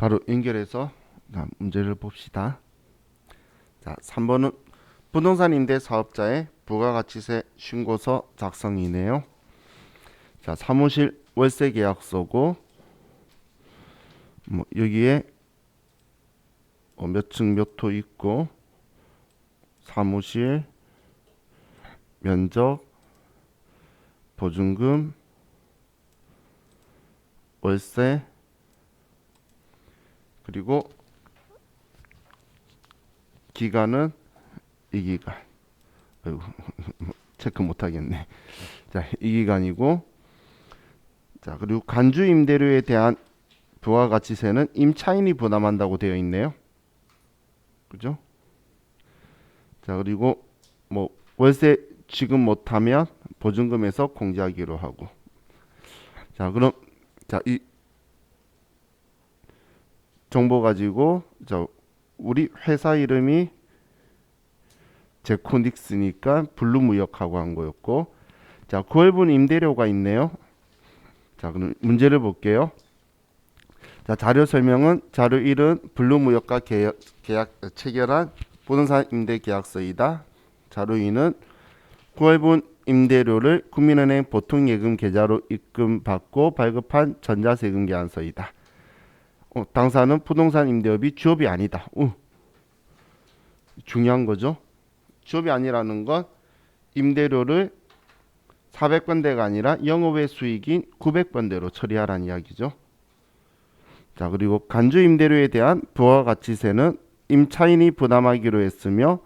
바로 연결해서 문제를 봅시다. 자, 3번은 부동산 임대 사업자의 부가가치세 신고서 작성이네요. 자, 사무실 월세 계약서고 여기에 몇 층 몇 호 있고 사무실 면적 보증금 월세 그리고 기간은 이 기간. 아이고, 체크 못하겠네. 자, 이 기간이고, 자, 그리고 간주 임대료에 대한 부가가치세는 임차인이 부담한다고 되어 있네요. 그죠? 자, 그리고 월세 지급 못하면 보증금에서 공제하기로 하고. 자, 그럼 이 정보 가지고 우리 회사 이름이 제코닉스니까 블루무역하고 한 거였고, 자, 9월분 임대료가 있네요. 자, 그럼 문제를 볼게요. 자, 자료 설명은 자료 1은 블루무역과 계약 체결한 부동산 임대 계약서이다. 자료 2는 9월분 임대료를 국민은행 보통예금 계좌로 입금받고 발급한 전자세금 계약서이다. 당사는 부동산 임대업이 주업이 아니다. 중요한 거죠. 주업이 아니라는 건 임대료를 400번대가 아니라 영업외 수익인 900번대로 처리하라는 이야기죠. 자, 그리고 간주 임대료에 대한 부가가치세는 임차인이 부담하기로 했으며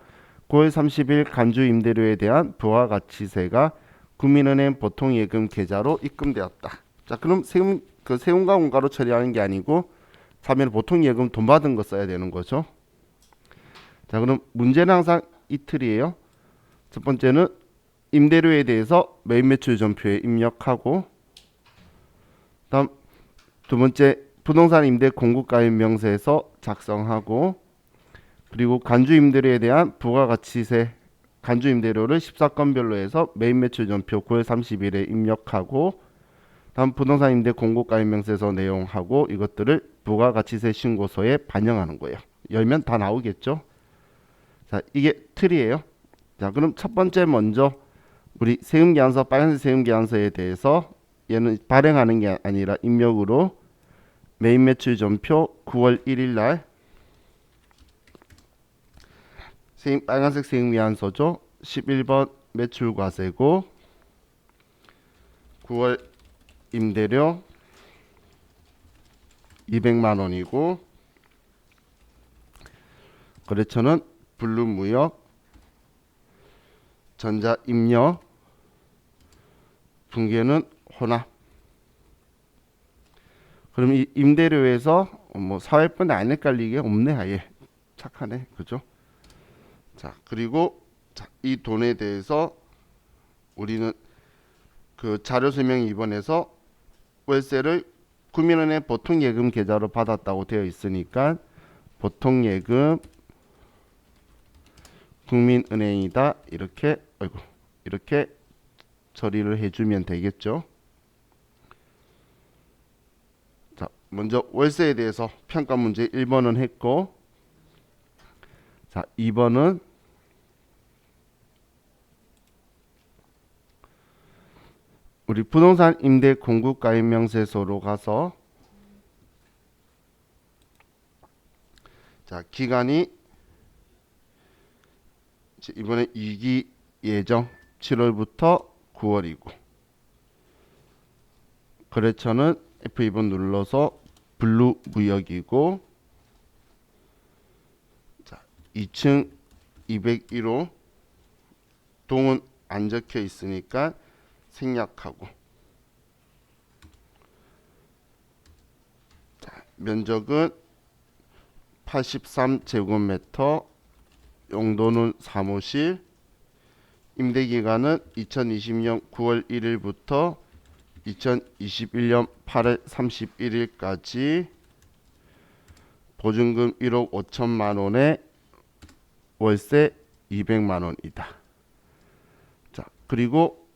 9월 30일 간주 임대료에 대한 부가가치세가 국민은행 보통예금 계좌로 입금되었다. 자, 그럼 세금과 원가로 처리하는 게 아니고 사면 보통예금 돈 받은 거 써야 되는 거죠. 자, 그럼 문제는 항상 이틀이에요. 첫 번째는 임대료에 대해서 매입 매출 전표에 입력하고, 다음 두 번째 부동산 임대 공급가입 명세서 작성하고, 그리고 간주 임대료에 대한 부가가치세 간주 임대료를 14건별로 해서 매입 매출 전표 9월 30일에 입력하고, 다음 부동산 임대 공급가입 명세서 내용하고 이것들을 부가가치세 신고서에 반영하는 거예요. 열면 다 나오겠죠. 자, 이게 틀이에요. 자, 그럼 첫 번째 먼저 우리 세금계산서 빨간색 세금계산서에 대해서 얘는 발행하는 게 아니라 입력으로 매입 매출 전표 9월 1일 날 빨간색 세금계산서죠. 11번 매출과세고 9월 임대료 200만 원이고 거래처는 블루무역 전자입력 분계는 혼합. 그럼 이 임대료에서 4회분에 안 헷갈리게 없네. 아예 착하네. 그죠? 자, 그리고 이 돈에 대해서 우리는 그 자료 설명 2번에서 월세를 국민은행 보통예금 계좌로 받았다고 되어 있으니까 보통예금 국민은행이다 이렇게 처리를 해주면 되겠죠. 자, 먼저 월세에 대해서 평가 문제 1번은 했고, 자, 2번은 우리 부동산 임대 공급 가입 명세서로 가서 자, 기간이 이번에 2기 예정 7월부터 9월이고 거래처는 F2번 눌러서 블루무역이고, 자, 2층 201호 동은 안 적혀 있으니까 생략하고, 자, 면적은 83제곱미터, 용도는 사무실, 임대기간은 2020년 9월 1일부터 2021년 8월 31일까지, 보증금 1억 5천만 원에 월세 200만 원이다. 자, 그리고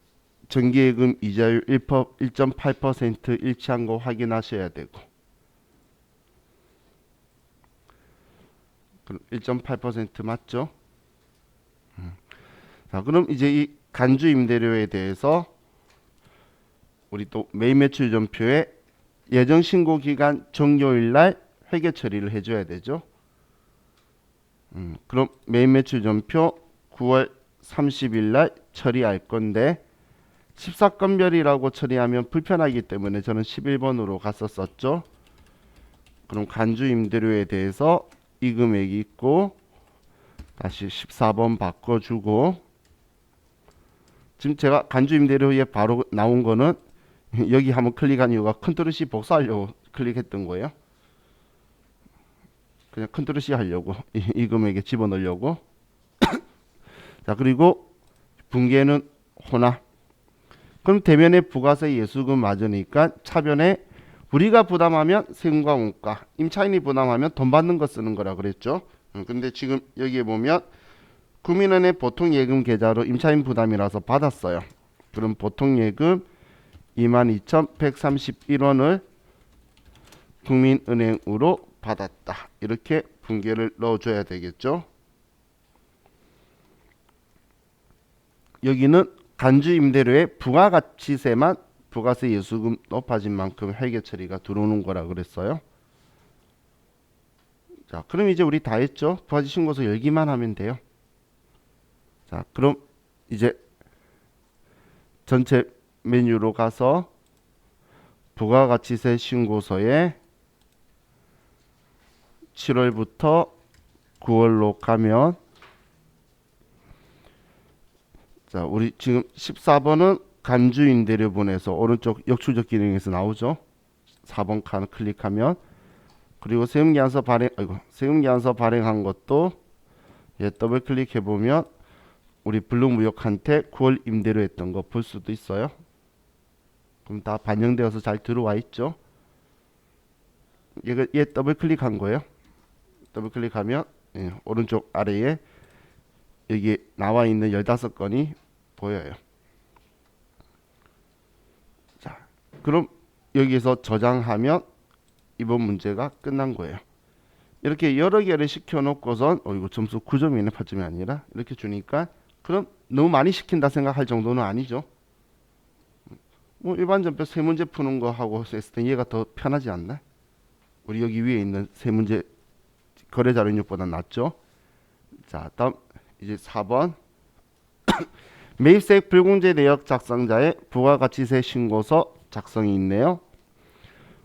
정기예금 이자율 1.8% 일치한 거 확인하셔야 되고, 그럼 1.8% 맞죠? 자, 그럼 이제 이 간주 임대료에 대해서 우리 또 매입 매출 전표에 예정 신고 기간 종료일 날 회계 처리를 해줘야 되죠. 그럼 매입 매출 전표 9월 30일 날 처리할 건데 14건별이라고 처리하면 불편하기 때문에 저는 11번으로 갔었었죠. 그럼 간주 임대료에 대해서 이 금액이 있고 다시 14번 바꿔주고 지금 제가 간주 임대료에 바로 나온 거는 여기 한번 클릭한 이유가 컨트롤 C 복사하려고 클릭했던 거예요. 그냥 컨트롤 C 하려고 이 금액에 집어넣으려고. 자, 그리고 분기에는 혼합. 그럼 대면에 부가세 예수금 맞으니까 차변에 우리가 부담하면 세금과 원가, 임차인이 부담하면 돈 받는 거 쓰는 거라 그랬죠. 근데 지금 여기에 보면 국민은행 보통예금 계좌로 임차인 부담이라서 받았어요. 그럼 보통예금 22,131원을 국민은행으로 받았다. 이렇게 분계를 넣어줘야 되겠죠. 여기는 간주 임대료의 부가가치세만 부가세 예수금 높아진 만큼 회계 처리가 들어오는 거라 그랬어요. 자, 그럼 이제 우리 다 했죠. 부가세 신고서 열기만 하면 돼요. 자, 그럼 이제 전체 메뉴로 가서 부가가치세 신고서에 7월부터 9월로 가면 자, 우리 지금 14번은 간주 임대료분에서 오른쪽 역출적 기능에서 나오죠. 4번 칸 클릭하면 그리고 세금계산서 발행한 것도 더블 클릭해 보면 우리 블록무역한테 9월 임대료 했던 거 볼 수도 있어요. 그럼 다 반영되어서 잘 들어와 있죠. 얘 더블 클릭한 거예요. 더블 클릭하면 오른쪽 아래에 여기 나와 있는 15건이 보여요. 자, 그럼 여기서 저장하면 이번 문제가 끝난 거예요. 이렇게 여러 개를 시켜놓고선 이거 점수 9점이네 8점이 아니라 이렇게 주니까 그럼 너무 많이 시킨다 생각할 정도는 아니죠. 뭐 일반 전표 세 문제 푸는 거 하고 했을 때 얘가 더 편하지 않나? 우리 여기 위에 있는 세 문제 거래 자료입력보다 낫죠. 자, 다음 이제 4번 매입세액 불공제 내역 작성자의 부가가치세 신고서 작성이 있네요.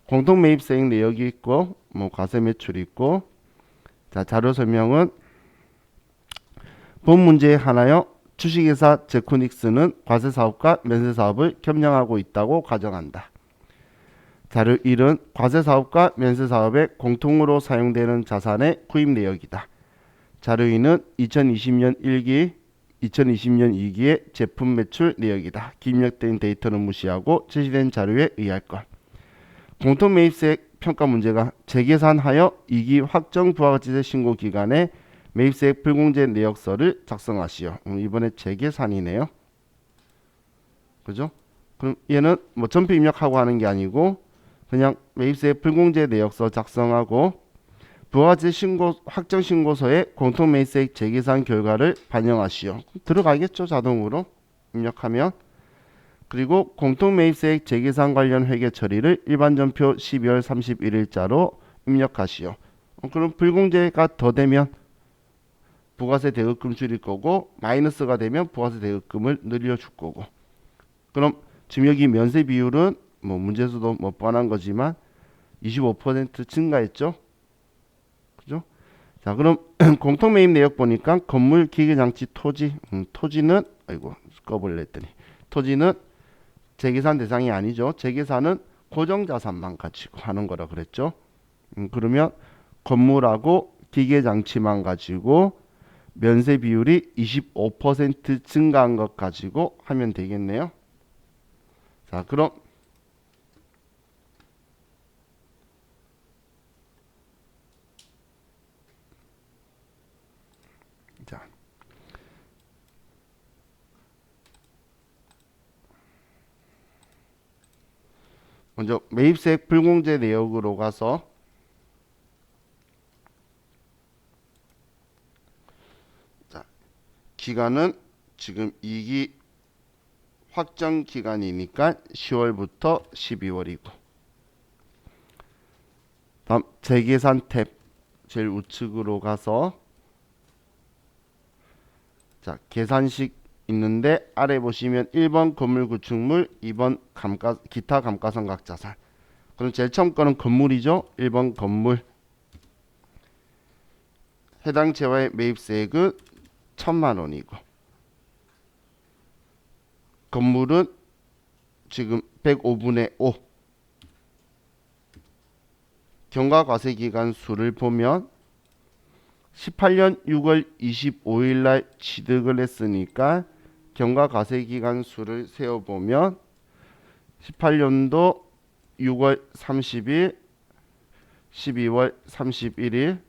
공통 매입세액 내역이 있고 뭐 과세 매출이 있고 자, 자료 설명은 본 문제에 한하여 주식회사 제코닉스는 과세사업과 면세사업을 겸용하고 있다고 가정한다. 자료 1은 과세사업과 면세사업에 공통으로 사용되는 자산의 구입 내역이다. 자료 2는 2020년 1기, 2020년 2기의 제품 매출 내역이다. 기입력된 데이터는 무시하고 제시된 자료에 의할 것. 공통 매입세액 평가 문제가 재계산하여 2기 확정 부가가치세 신고 기간에 매입세액 불공제 내역서를 작성하시오. 이번에 재계산이네요. 그죠? 그럼 얘는 뭐 전표 입력하고 하는 게 아니고 그냥 매입세액 불공제 내역서 작성하고 부가가치 신고 확정 신고서에 공통 매입세액 재계산 결과를 반영하시오. 들어가겠죠, 자동으로 입력하면. 그리고 공통 매입세액 재계산 관련 회계 처리를 일반 전표 12월 31일자로 입력하시오. 그럼 불공제가 더 되면 부가세 대급금 줄일 거고 마이너스가 되면 부가세 대급금을 늘려줄 거고. 그럼 지금 여기 면세 비율은 뭐 문제에서도 뭐 뻔한 거지만 25% 증가했죠. 그죠? 자, 그럼 공통 매입 내역 보니까 건물, 기계장치, 토지. 토지는 아이고 꺼버려 했더니 토지는 재계산 대상이 아니죠. 재계산은 고정자산만 가지고 하는 거라 그랬죠. 그러면 건물하고 기계장치만 가지고 면세 비율이 25% 증가한 것 가지고 하면 되겠네요. 자, 그럼 자, 먼저 매입세액 불공제 내역으로 가서 기간은 지금 2기 확정 기간이니까 10월부터 12월이고 다음 재계산 탭 제일 우측으로 가서 자 계산식 있는데 아래 보시면 1번 건물 구축물 2번 기타 감가상각자산 그럼 제일 처음 거는 건물이죠. 1번 건물 해당 재화의 매입세액은 1000만 원이고 건물은 지금 105분의 5 경과과세기간 수를 보면 18년 6월 25일 날 취득을 했으니까 경과과세기간 수를 세어보면 18년도 6월 30일 12월 31일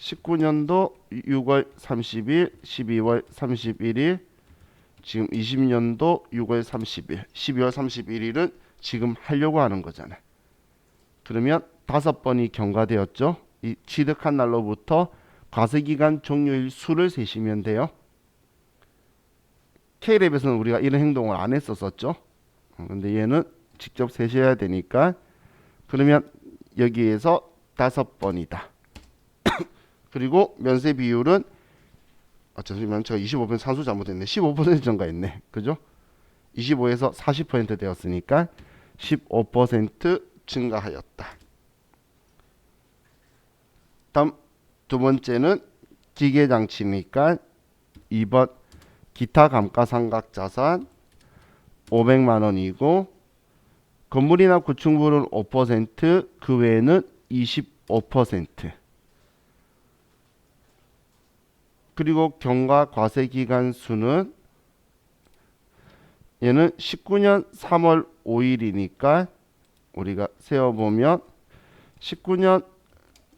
19년도 6월 30일 12월 31일 지금 20년도 6월 30일 12월 31일은 지금 하려고 하는 거잖아요. 그러면 5번이 경과되었죠. 이 취득한 날로부터 과세기간 종료일 수를 세시면 돼요. K랩에서는 우리가 이런 행동을 안 했었었죠. 근데 얘는 직접 세셔야 되니까 그러면 여기에서 5번이다. 그리고 면세 비율은 잠시만 제가 25% 산수 잘못했네. 15% 증가했네. 그죠? 25에서 40% 되었으니까 15% 증가하였다. 다음 두 번째는 기계장치니까 2번 기타 감가상각자산 500만 원이고 건물이나 구축물은 5%, 그 외에는 25%. 그리고 경과과세기간 수는 얘는 19년 3월 5일이니까 우리가 세어보면 19년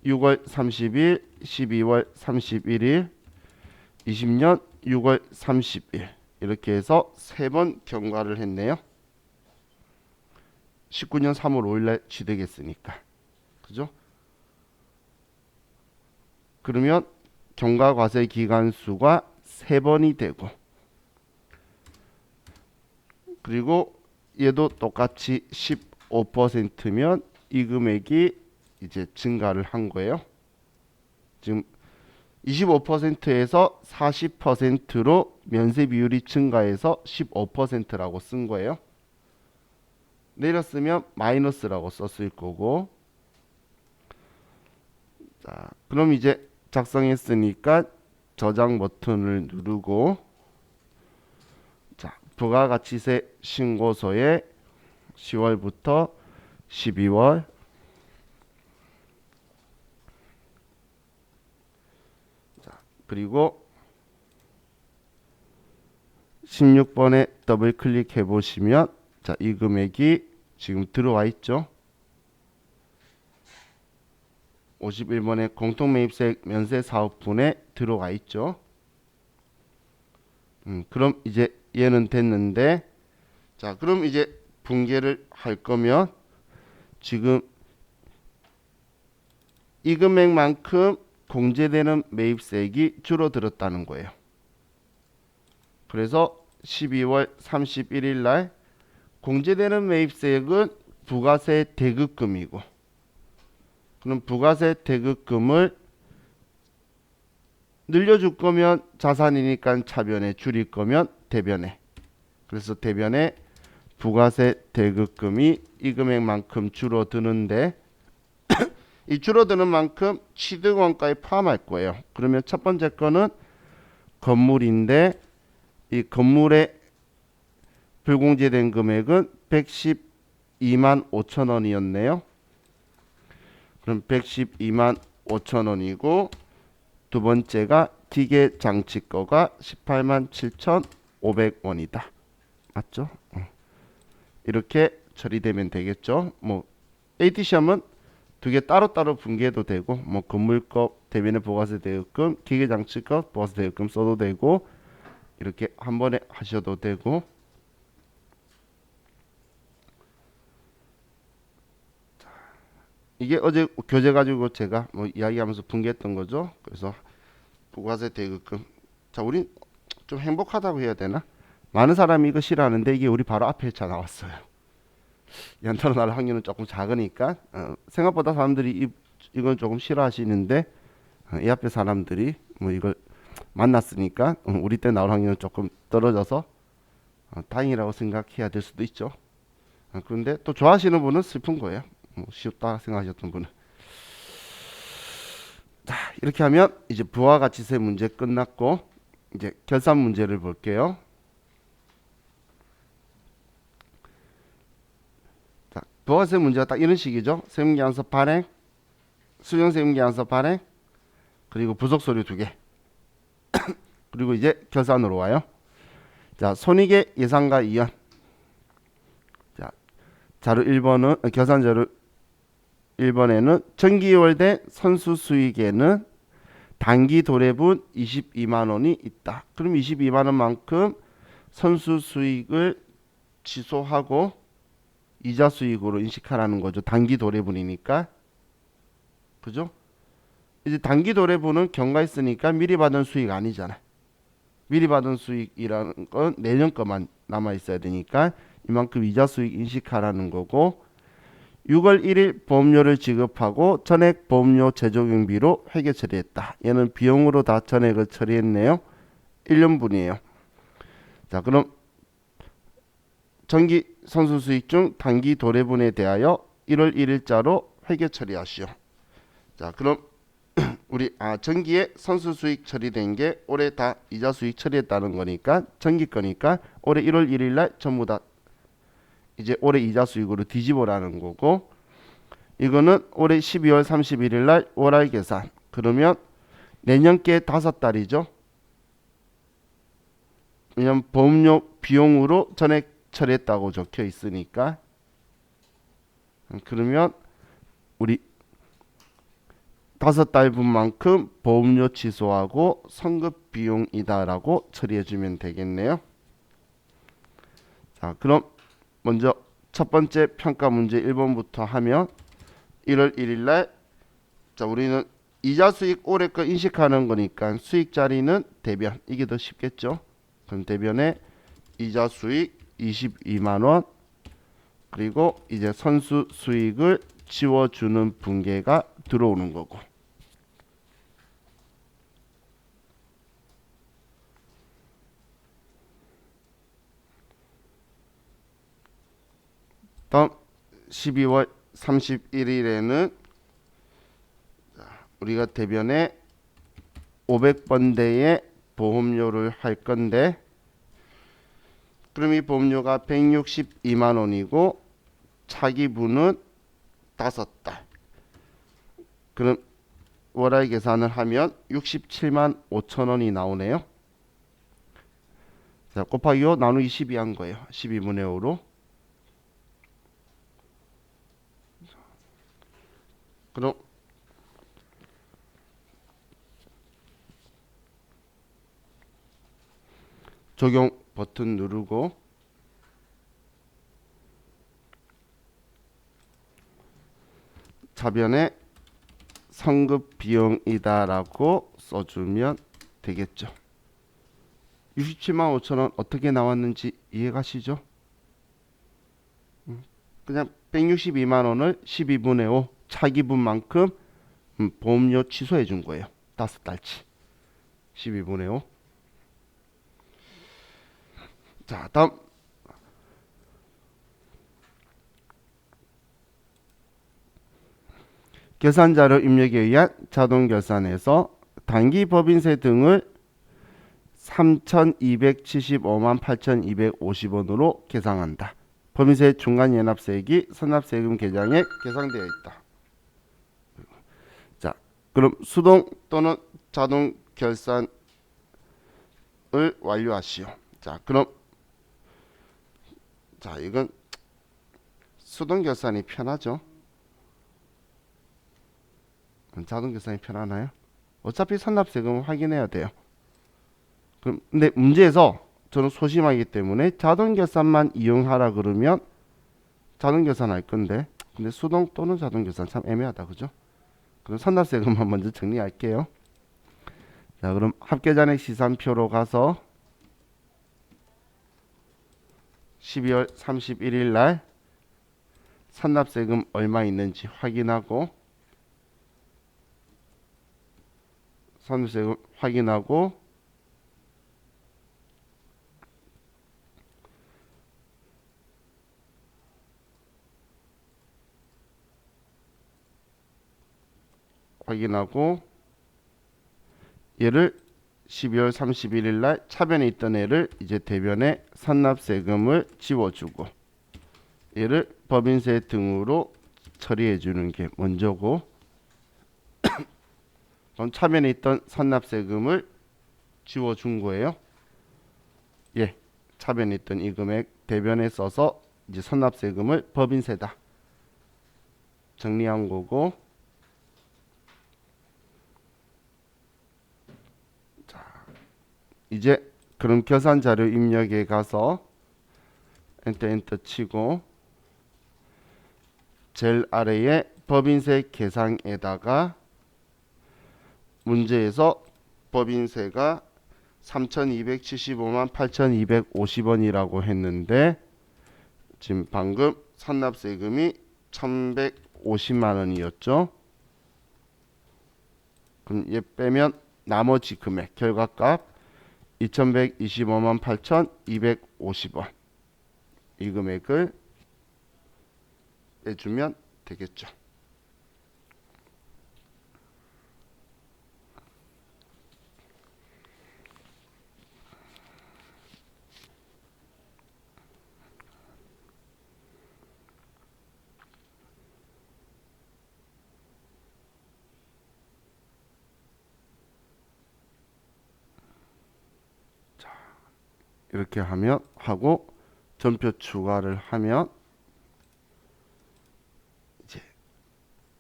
6월 30일, 12월 31일, 20년 6월 30일 이렇게 해서 3번 경과를 했네요. 19년 3월 5일 날 취득했으니까. 그죠? 그러면 경과과세 기간 수가 3번이 되고 그리고 얘도 똑같이 15%면 이 금액이 이제 증가를 한 거예요. 지금 25%에서 40%로 면세 비율이 증가해서 15%라고 쓴 거예요. 내렸으면 마이너스라고 썼을 거고 자, 그럼 이제 작성했으니까 저장 버튼을 누르고 자, 부가가치세 신고서에 10월부터 12월 자, 그리고 16번에 더블 클릭해 보시면 자, 이 금액이 지금 들어와 있죠. 51번에 공통매입세 면세 사업분에 들어가 있죠. 그럼 이제 얘는 됐는데 자 그럼 이제 분개를 할 거면 지금 이 금액만큼 공제되는 매입세액이 줄어들었다는 거예요. 그래서 12월 31일 날 공제되는 매입세액은 부가세 대급금이고 그럼 부가세 대급금을 늘려줄 거면 자산이니까 차변에 줄일 거면 대변에 그래서 대변에 부가세 대급금이 이 금액만큼 줄어드는데 이 줄어드는 만큼 취득원가에 포함할 거예요. 그러면 첫 번째 거는 건물인데 이 건물의 불공제된 금액은 112만 5천 원이었네요. 그럼 112만 5천 원이고 두 번째가 기계 장치 거가 18만 7,500원이다. 맞죠? 이렇게 처리되면 되겠죠. 뭐 AT 시험은 두 개 따로따로 분개해도 되고 뭐 건물값, 대변의 부가세 대급금, 기계 장치값, 부가세 대급금 써도 되고 이렇게 한 번에 하셔도 되고 이게 어제 교재 가지고 제가 뭐 이야기하면서 분개했던 거죠. 그래서 부가세 대급금 자 우리 좀 행복하다고 해야 되나? 많은 사람이 이거 싫어하는데 이게 우리 바로 앞에 차 나왔어요. 연타로 날 확률은 조금 작으니까 생각보다 사람들이 이건 조금 싫어하시는데 이 앞에 사람들이 뭐 이걸 만났으니까 우리 때 나올 확률은 조금 떨어져서 다행이라고 생각해야 될 수도 있죠. 그런데 또 좋아하시는 분은 슬픈 거예요. 쉽다 생각하셨던 분은. 자, 이렇게 하면 이제 부가가치세 문제 끝났고 이제 결산 문제를 볼게요. 자, 부가가치세 문제가 딱 이런 식이죠. 세무계약서 발행, 수령세무계약서 발행, 그리고 부속서류 2개. 그리고 이제 결산으로 와요. 자, 손익의 예상과 이연. 자, 자료 1번은 결산 자료 1번에는 정기월된 선수수익에는 단기 도래분 22만 원이 있다. 그럼 22만 원만큼 선수수익을 취소하고 이자 수익으로 인식하라는 거죠. 단기 도래분이니까. 그죠? 이제 단기 도래분은 경과 있으니까 미리 받은 수익 아니잖아. 미리 받은 수익이라는 건 내년 거만 남아 있어야 되니까 이만큼 이자 수익 인식하라는 거고 6월 1일 보험료를 지급하고 전액 보험료 재적용비로 회계 처리했다. 얘는 비용으로 다 전액을 처리했네요. 1년분이에요. 자, 그럼 정기 선수 수익 중 단기 도래분에 대하여 1월 1일자로 회계 처리하시오. 자, 그럼 우리 정기에 선수 수익 처리된 게 올해 다 이자 수익 처리했다는 거니까 정기 거니까 올해 1월 1일 날 전부 다 이제 올해 이자 수익으로 뒤집어라는 거고 이거는 올해 12월 31일 날 월할 계산. 그러면 내년께 5달이죠. 왜냐면 보험료 비용으로 전액 처리했다고 적혀 있으니까 그러면 우리 5달분만큼 보험료 취소하고 선급 비용이다라고 처리해주면 되겠네요. 자, 그럼 먼저 첫 번째 평가 문제 1번부터 하면 1월 1일 날 자, 우리는 이자 수익 올해 거 인식하는 거니까 수익 자리는 대변. 이게 더 쉽겠죠. 그럼 대변에 이자 수익 22만 원 그리고 이제 선수 수익을 지워주는 분계가 들어오는 거고 다음 12월 31일에는 우리가 대변에 500번대의 보험료를 할 건데 그럼 이 보험료가 162만 원이고 차기분은 5달. 그럼 월할 계산을 하면 67만 5천 원이 나오네요. 자, 곱하기 5 나누기 12 한 거예요. 12분의 5로. 그럼 적용 버튼 누르고 차변에 선급 비용이다라고 써주면 되겠죠. 67만 5천 원 어떻게 나왔는지 이해가시죠? 그냥 162만 원을 12분의 5 차기분만큼 보험료 취소해 준 거예요. 5달치 12분의 5. 자, 다음 계산자료 입력에 의한 자동결산에서 단기법인세 등을 3,275만 8,250원으로 계상한다. 법인세 중간연합세액이 선납세금 계장에 계상되어 있다. 자, 그럼 수동 또는 자동 결산을 완료하시오. 자, 그럼 자, 이건 수동 결산이 편하죠. 자동 결산이 편하나요? 어차피 선납세금은 확인해야 돼요. 그럼 근데 문제에서 저는 소심하기 때문에 자동 결산만 이용하라 그러면 자동 결산 할 건데 근데 수동 또는 자동 결산 참 애매하다 그죠? 그럼 선납세금만 먼저 정리할게요. 자, 그럼 합계잔액 시산표로 가서 12월 31일 날 산납세금 얼마 있는지 확인하고 산납세금 확인하고 얘를 12월 31일 날 차변에 있던 애를 이제 대변에 산납세금을 지워주고 얘를 법인세 등으로 처리해 주는 게 먼저고 그럼 차변에 있던 산납세금을 지워준 거예요. 예, 차변에 있던 이 금액 대변에 써서 이제 산납세금을 법인세다 정리한 거고 이제 그럼 계산자료 입력에 가서 엔터 치고 제일 아래에 법인세 계상에다가 문제에서 법인세가 3,275만 8,250원이라고 했는데 지금 방금 산납세금이 1,150만 원이었죠. 그럼 얘 빼면 나머지 금액 결과값 2,125만 8,250원 이 금액을 빼주면 되겠죠. 이렇게 하고 전표 추가를 하면 이제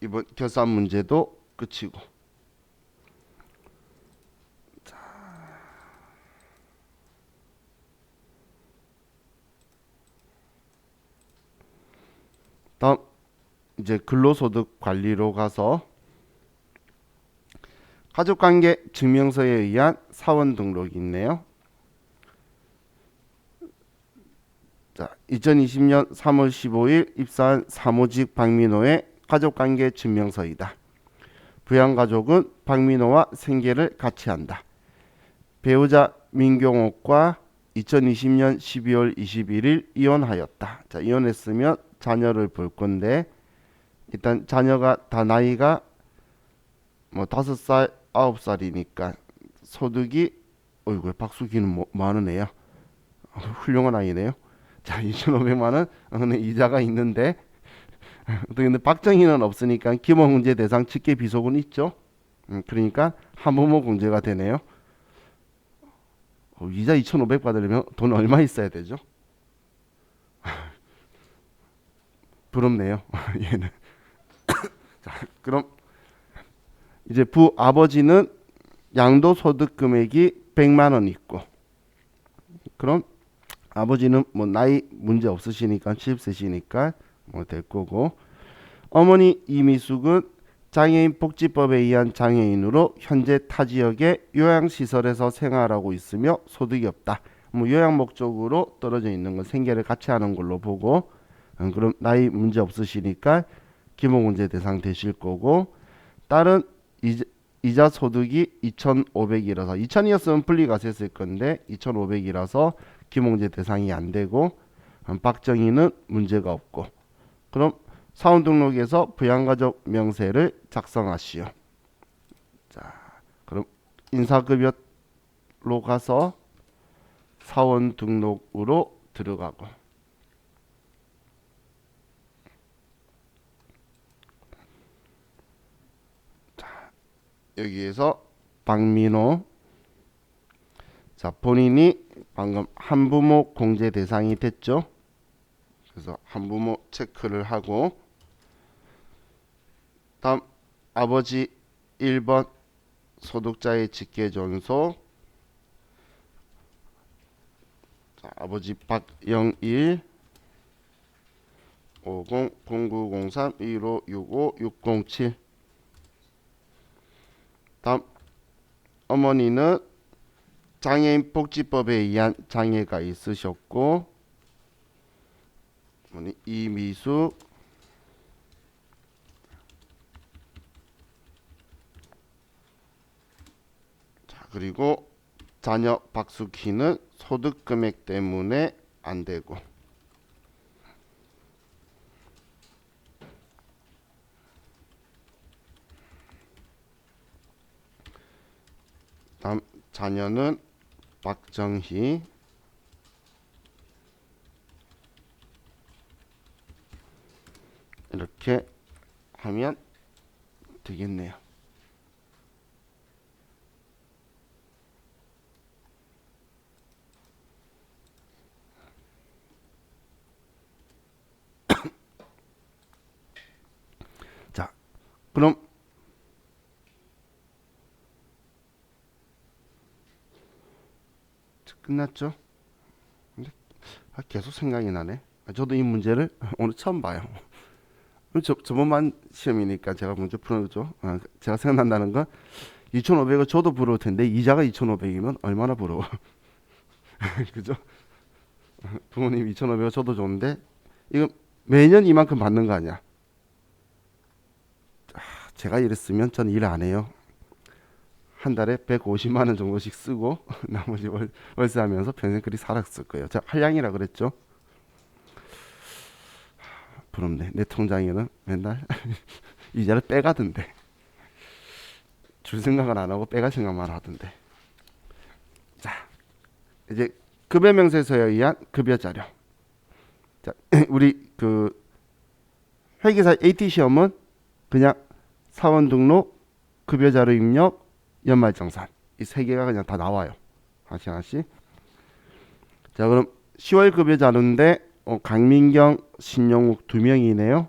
이번 결산 문제도 끝이고 다음 이제 근로소득 관리로 가서 가족관계 증명서에 의한 사원 등록이 있네요. 자, 2020년 3월 15일 입사한 사무직 박민호의 가족관계 증명서이다. 부양가족은 박민호와 생계를 같이 한다. 배우자 민경옥과 2020년 12월 21일 이혼하였다. 자, 이혼했으면 자녀를 볼 건데 일단 자녀가 다 나이가 뭐 5살, 9살이니까 소득이 어이구 박수기는 많은 애야. 훌륭한 아이네요. 자, 2,500만 원 이자가 있는데 근데 박정희는 없으니까 기본공제 대상 직계 비속은 있죠. 그러니까 한부모 공제가 되네요. 이자 2,500 받으려면 돈 얼마 있어야 되죠? 부럽네요. 얘는. 자, 그럼 이제 부아버지는 양도소득 금액이 100만 원 있고 그럼 아버지는 뭐 나이 문제 없으시니까 70세시니까 뭐 될 거고 어머니 이미숙은 장애인 복지법에 의한 장애인으로 현재 타 지역의 요양시설에서 생활하고 있으며 소득이 없다. 뭐 요양 목적으로 떨어져 있는 건 생계를 같이 하는 걸로 보고 그럼 나이 문제 없으시니까 기본공제 대상 되실 거고 딸은 이자 소득이 2,500이라서 2,000이었으면 분리가 됐을 건데 2,500이라서 기본공제 대상이 안 되고 박정희는 문제가 없고 그럼 사원등록에서 부양가족 명세를 작성하시오. 자, 그럼 인사급여로 가서 사원등록으로 들어가고 자, 여기에서 박민호 자, 본인이 방금 한부모 공제 대상이 됐죠. 그래서 한부모 체크를 하고 다음 아버지 1번 소득자의 직계존소 자, 아버지 박영일 50090315656007 다음 어머니는 장애인 복지법에 의한 장애가 있으셨고 이미수 자 그리고 자녀 박수키는 소득 금액 때문에 안 되고 다음 자녀는 박정희 이렇게 하면 되겠네요. 자, 그럼 끝났죠? 근데 계속 생각이 나네. 저도 이 문제를 오늘 처음 봐요. 저번만 시험이니까 제가 문제 풀어줘. 제가 생각난다는 건 2,500을 줘도 부러울 텐데 이자가 2,500이면 얼마나 부러워. 그죠? 부모님 2,500을 줘도 좋은데 이거 매년 이만큼 받는 거 아니야. 제가 이랬으면 전 일 안 해요. 한 달에 150만 원 정도씩 쓰고 나머지 월세 하면서 평생 그리 살았을 거예요. 제가 한량이라 그랬죠. 부럽네. 내 통장에는 맨날 이자를 빼가던데. 줄 생각은 안 하고 빼갈 생각만 하던데. 자, 이제 급여 명세서에 의한 급여 자료. 자, 우리 그 회계사 AT 시험은 그냥 사원 등록, 급여 자료 입력, 연말정산 이 세 개가 그냥 다 나와요. 하나씩. 자, 그럼 10월 급여 자료인데 강민경, 신영욱 두 명이네요.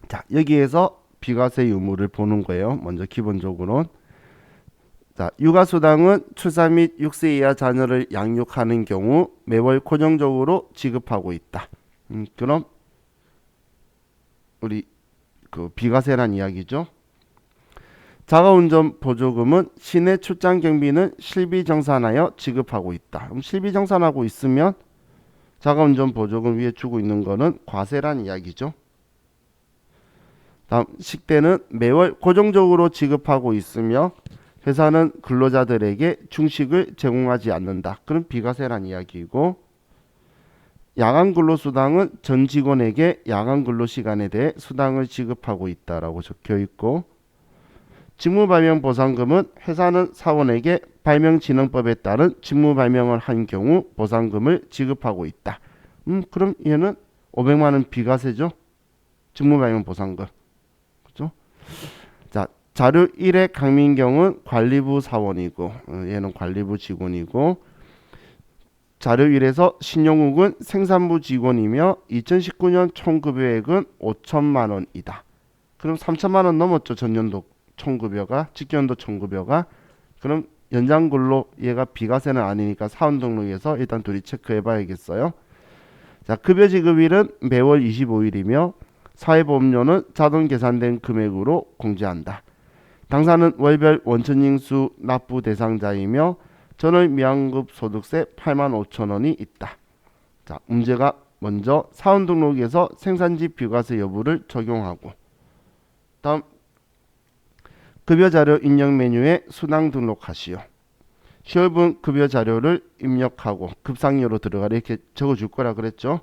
자, 여기에서 비과세 유무를 보는 거예요. 먼저 기본적으로. 자, 육아수당은 출산 및 6세 이하 자녀를 양육하는 경우 매월 고정적으로 지급하고 있다. 그럼 우리 그 비과세란 이야기죠. 자가운전 보조금은 시내 출장 경비는 실비정산하여 지급하고 있다. 그럼 실비정산하고 있으면 자가운전 보조금 위에 주고 있는 거는 과세란 이야기죠. 다음 식대는 매월 고정적으로 지급하고 있으며 회사는 근로자들에게 중식을 제공하지 않는다. 그럼 비과세란 이야기이고 야간 근로수당은 전 직원에게 야간 근로시간에 대해 수당을 지급하고 있다라고 적혀 있고 직무발명보상금은 회사는 사원에게 발명진흥법에 따른 직무발명을 한 경우 보상금을 지급하고 있다. 그럼 얘는 500만 원 비과세죠. 직무발명보상금. 그죠? 자, 자료 1의 강민경은 관리부 사원이고 얘는 관리부 직원이고 자료 1에서 신용욱은 생산부 직원이며 2019년 총급여액은 5천만 원이다. 그럼 3천만 원 넘었죠. 전년도 총급여가 직계연도 총급여가. 그럼 연장근로 얘가 비과세는 아니니까 사원등록에서 일단 둘이 체크해 봐야겠어요. 자, 급여 지급일은 매월 25일이며 사회보험료는 자동 계산된 금액으로 공제한다. 당사는 월별 원천징수 납부 대상자이며 전월 미환급 소득세 85,000원이 있다. 자, 문제가 먼저 사원등록에서 생산지 비과세 여부를 적용하고 다음 급여자료 입력 메뉴에 수당 등록하시오. 10월분 급여자료를 입력하고 급상료로 들어가라 이렇게 적어줄 거라 그랬죠.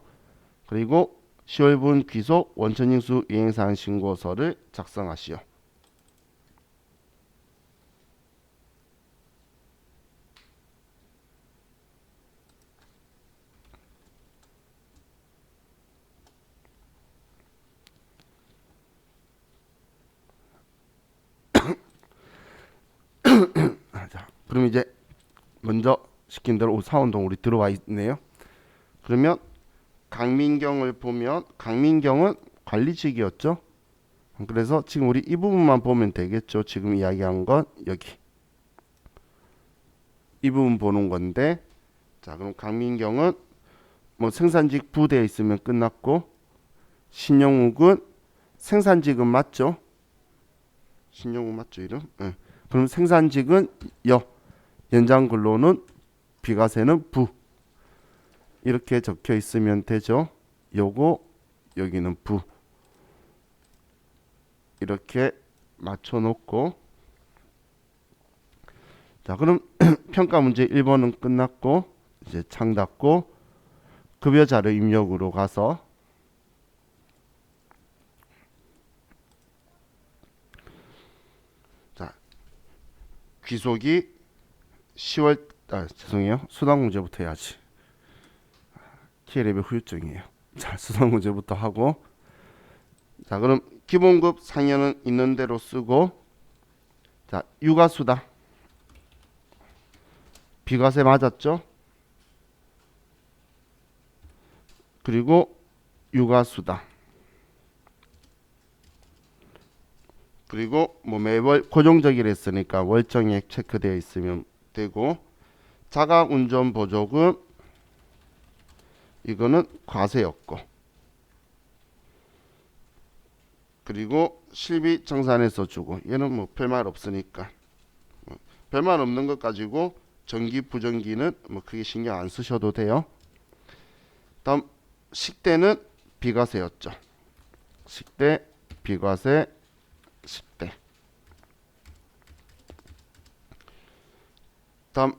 그리고 10월분 귀속 원천징수 이행사항 신고서를 작성하시오. 자, 그럼 이제 먼저 시킨 대로 사원동 우리 들어와 있네요. 그러면 강민경을 보면 강민경은 관리직이었죠. 그래서 지금 우리 이 부분만 보면 되겠죠. 지금 이야기한 건 여기 이 부분 보는 건데 자, 그럼 강민경은 뭐 생산직 부대에 있으면 끝났고 신영욱은 생산직은 맞죠? 신영욱 맞죠 이름? 네. 그럼 생산직은 연장 근로는 비과세는 부 이렇게 적혀 있으면 되죠. 요거 여기는 부 이렇게 맞춰 놓고 자 그럼 평가 문제 1번은 끝났고 이제 창 닫고 급여 자료 입력으로 가서 자 귀속이 10월 죄송해요. 수당 문제부터 해야지. K레벨 후유증이에요. 자 수당 문제부터 하고 자 그럼 기본급 상여는 있는 대로 쓰고 자 유가수당 비과세 맞았죠? 그리고 유가수당 그리고 뭐 매월 고정적이라 했으니까 월정액 체크되어 있으면 되고 자가운전 보조금 이거는 과세였고 그리고 실비 정산해서 주고 얘는 뭐 별말 없으니까 별말 없는 것 가지고 전기 부전기는 뭐 크게 신경 안 쓰셔도 돼요. 다음 식대는 비과세였죠. 식대 비과세 식대. 다음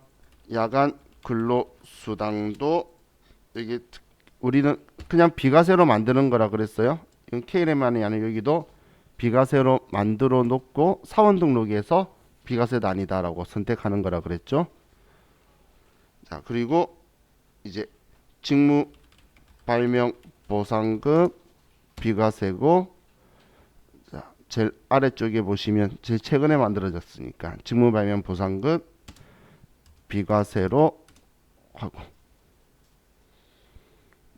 야간 근로수당도 여기 우리는 그냥 비과세로 만드는 거라 그랬어요. 이건 K레만이 아니라 여기도 비과세로 만들어 놓고 사원 등록에서 비과세도 아니다라고 선택하는 거라 그랬죠. 자 그리고 이제 직무 발명 보상금 비과세고 자 제일 아래쪽에 보시면 제일 최근에 만들어졌으니까 직무 발명 보상금 비과세로 하고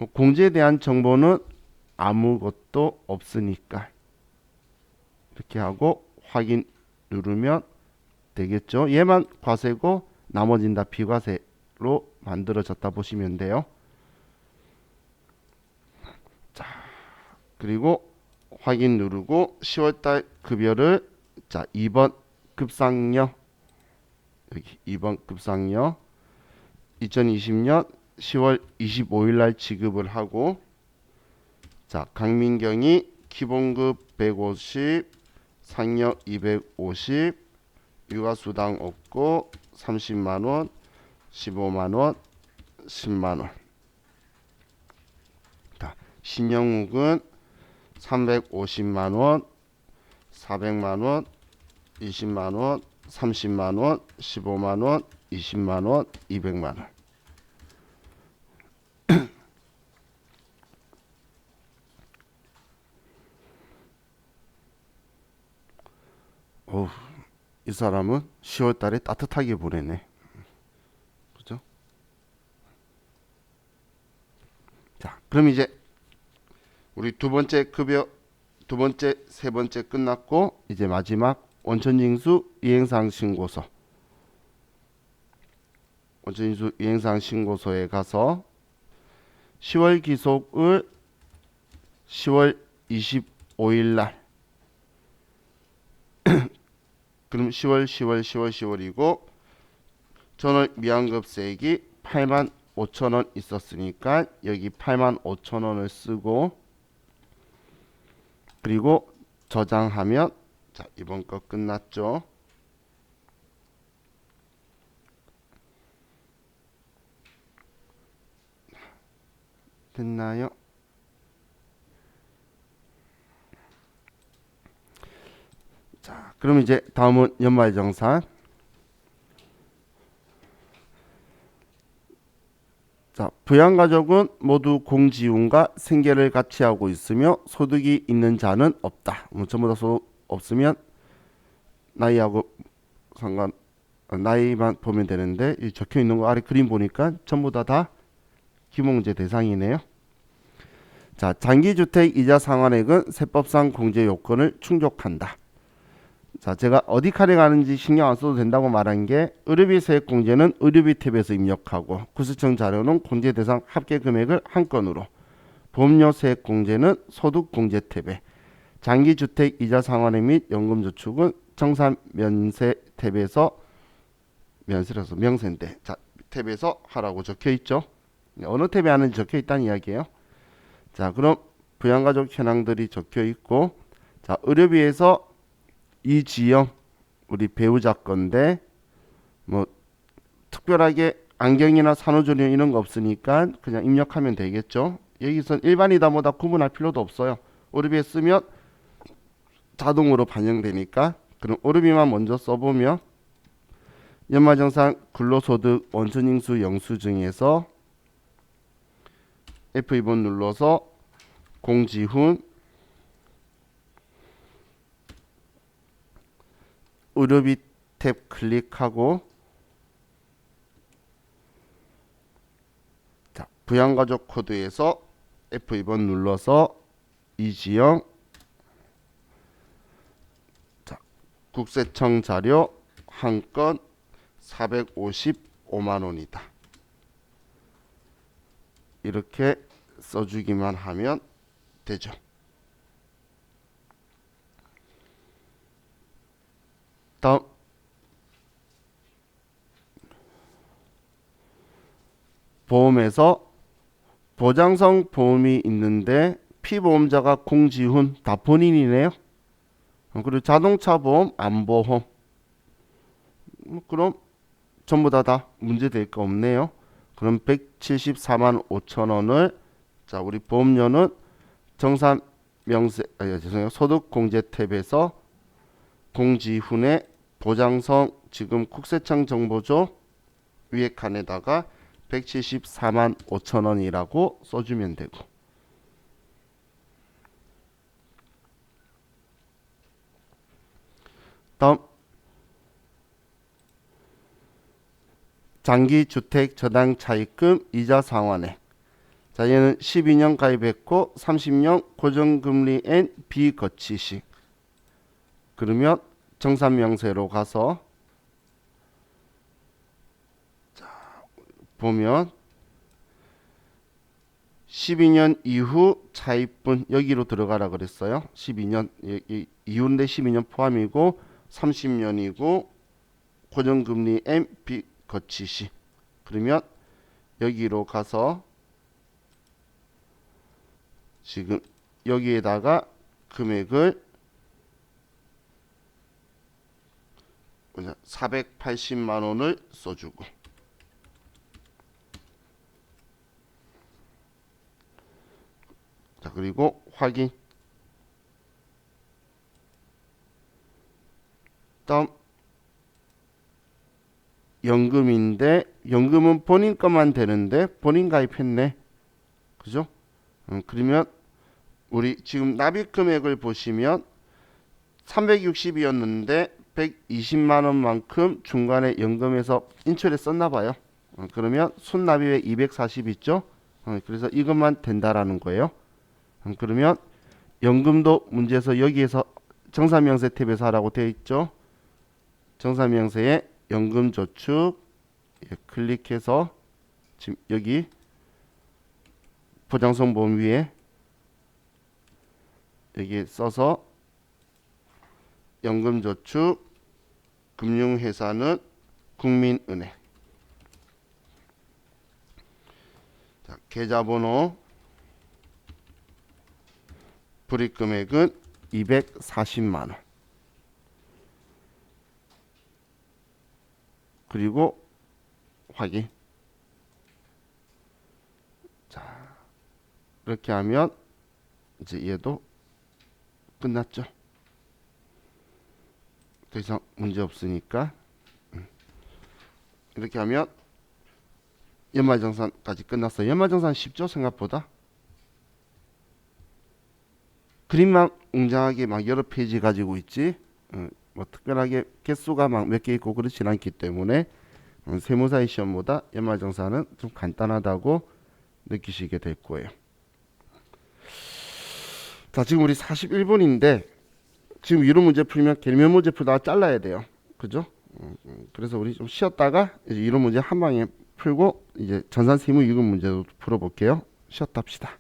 뭐 공제에 대한 정보는 아무것도 없으니까 이렇게 하고 확인 누르면 되겠죠. 얘만 과세고 나머지는 다 비과세로 만들어졌다 보시면 돼요. 자 그리고 확인 누르고 10월달 급여를 자 2번 급상여 여기 2번 급상여 2020년 10월 25일 날 지급을 하고 자 강민경이 기본급 150 상여 250 육아수당 없고 30만원 15만원 10만원 자 신영욱은 350만원 400만원 20만원 30만원 15만원 20만원 200만원 어우, 이 사람은 10월 달에 따뜻하게 보내네. 그죠? 자, 그럼 이제 우리 두 번째 급여, 두 번째, 세 번째 끝났고 이제 마지막 원천징수 이행사항 신고서. 원천징수 이행사항 신고서에 가서 10월 기속을 10월 25일 날 그럼 10월이고 전월 미환급세액이 85,000원 있었으니까 여기 85,000원을 쓰고 그리고 저장하면 자 이번 거 끝났죠. 됐나요? 자, 그럼 이제 다음은 연말정산. 자, 부양가족은 모두 공지운과 생계를 같이 하고 있으며 소득이 있는 자는 없다. 뭐 전부 다 소득 없으면 나이하고 상관 나이만 보면 되는데 이 적혀 있는 거 아래 그림 보니까 전부 다 기본공제 대상이네요. 자, 장기주택 이자 상환액은 세법상 공제 요건을 충족한다. 자, 제가 어디 카레 가는지 신경 안 써도 된다고 말한 게 의료비 세액 공제는 의료비 탭에서 입력하고 구세청 자료는 공제 대상 합계 금액을 한 건으로 보험료 세액 공제는 소득 공제 탭에 장기주택 이자 상환액 및 연금저축은 정산 면세 탭에서 면세라서 명세인데 자 탭에서 하라고 적혀 있죠. 어느 탭에 하는지 적혀 있다는 이야기예요. 자, 그럼 부양가족 현황들이 적혀 있고, 자, 의료비에서 이지영 우리 배우자 건데 뭐 특별하게 안경이나 산후조리원 이런 거 없으니까 그냥 입력하면 되겠죠. 여기선 일반이다 뭐다 구분할 필요도 없어요. 의료비에 쓰면 자동으로 반영되니까. 그럼 의료비만 먼저 써보면 연말정산 근로소득 원천징수 영수증에서 F2번 눌러서 공지훈 의료비 탭 클릭하고, 자, 부양가족 코드에서 F2번 눌러서 이지영, 자, 국세청 자료 한 건 455만 원이다. 이렇게 써주기만 하면 되죠. 다음 보험에서 보장성 보험이 있는데 피보험자가 공지훈 다 본인이네요. 그리고 자동차 보험 안보험 그럼 전부 다 문제될 거 없네요. 그럼 174만 5천 원을, 자, 우리 보험료는 정산 명세 죄송해요. 소득공제 탭에서 공지훈의 보장성 지금 국세청 정보조 위에 칸에다가 174만 5천 원이라고 써주면 되고, 다음 장기주택 저당 차입금 이자 상환액. 자, 얘는 12년 가입했고 30년 고정금리 N 비거치식. 그러면 정산명세로 가서 보면 12년 이후 차입분 여기로 들어가라 그랬어요. 12년 이후인데 12년 포함이고 30년이고 고정금리 M 비거치식. 그러면 여기로 가서 지금 여기에다가 금액을 480만 원을 써주고, 자, 그리고 확인. 다음 연금인데 연금은 본인 것만 되는데 본인 가입했네. 그죠? 그러면 우리 지금 납입 금액을 보시면 360이었는데 120만 원만큼 중간에 연금에서 인출에 썼나 봐요. 그러면 순납입에 240 있죠? 그래서 이것만 된다라는 거예요. 그러면 연금도 문제에서 여기에서 정산명세 탭에서 하라고 되어 있죠. 정산명세에 연금저축 클릭해서 지금 여기 보장성 보험 위에 여기 써서 연금저축 금융회사는 국민은행. 자, 계좌번호 불이익금액은 240만 원. 그리고 확인. 자, 이렇게 하면 이제 얘도 끝났죠. 더 이상 문제 없으니까 이렇게 하면 연말정산까지 끝났어요. 연말정산 쉽죠, 생각보다. 그림만 웅장하게 막 여러 페이지 가지고 있지, 뭐 특별하게 개수가 막 몇 개 있고 그렇진 않기 때문에 세무사의 시험보다 연말정산은 좀 간단하다고 느끼시게 될 거예요. 자, 지금 우리 41분인데 지금 이론 문제 풀면 계면 문제 풀다가 잘라야 돼요. 그죠? 그래서 우리 좀 쉬었다가 이제 이론 문제 한 방에 풀고 이제 전산세무 유금 문제도 풀어볼게요. 쉬었다 합시다.